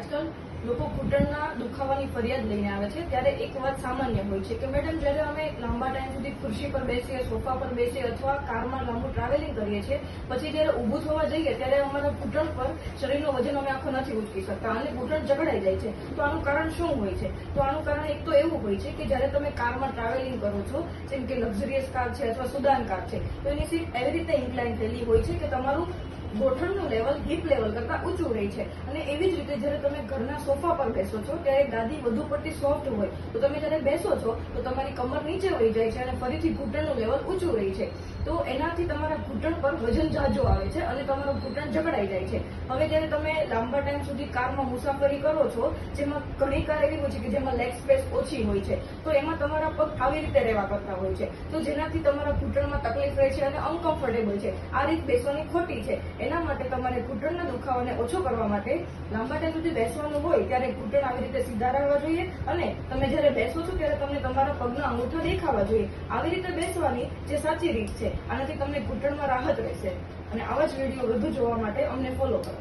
આજકાલ લોકો ઘૂંટણના દુખાવાની ફરિયાદ લઈને આવે છે ત્યારે એક વાત સામાન્ય હોય છે કે મેડમ જ્યારે અમે લાંબા ટાઈમ સુધી ખુરશી પર બેસીએ, સોફા પર બેસીએ અથવા કારમાં લાંબુ ટ્રાવેલિંગ કરીએ છીએ, પછી જ્યારે ઊભું થવા જઈએ ત્યારે અમારા ઘૂંટણ પર શરીરનું વજન અમે આખો નથી ઉચકી શકતા અને ઘૂંટણ જકડાઈ જાય છે. તો આનું કારણ શું હોય છે? તો આનું કારણ એક તો એવું હોય છે કે જ્યારે તમે કારમાં ટ્રાવેલિંગ કરો છો, જેમ કે લક્ઝરિયસ કાર છે અથવા સુદાન કાર છે, તો એની સીટ એવી રીતે ઇન્ક્લાઇન થયેલી હોય છે કે તમારું ગોઠણનું લેવલ હિપ લેવલ કરતા ઊંચું રહે છે. અને એવી જ રીતે જ્યારે તમે ઘરના સોફા પર બેસો છો ત્યારે ગાદી વધુ પડતી સોફ્ટ હોય તો તમે જ્યારે બેસો છો તો તમારી કમર નીચે વળી જાય છે અને ફરીથી ઘૂંટણનું લેવલ ઊંચું રહે છે. તો એનાથી તમારા ઘૂંટણ પર વજન જાજો આવે છે અને તમારું ઘૂંટણ જકડાઈ જાય છે. હવે જ્યારે તમે લાંબા ટાઈમ સુધી કારમાં મુસાફરી કરો છો, જેમાં ઘણી કાર એવી હોય છે કે જેમાં લેગ સ્પેસ ઓછી હોય છે, તો એમાં તમારા પગ આવી રીતે રહેવા કરતા હોય છે, તો જેનાથી તમારા ઘૂંટણમાં તકલીફ રહે છે અને અનકમ્ફર્ટેબલ છે. આ રીત બેસવાની ખોટી છે. એના માટે તમારે ઘૂંટણના દુખાવાને ઓછો કરવા માટે લાંબા ટાઈમ સુધી બેસવાનું હોય ત્યારે ઘૂંટણ આવી રીતે સીધા રહેવા જોઈએ અને તમે જ્યારે બેસો છો ત્યારે તમને તમારા પગના અંગૂઠા દેખાવા જોઈએ. આવી રીતે બેસવાની જે સાચી રીત છે. આનાથી તમને ઘૂંટણમાં રાહત રહેશે. અને આવા જ વિડીયો વધુ જોવા માટે અમને ફોલો કરો.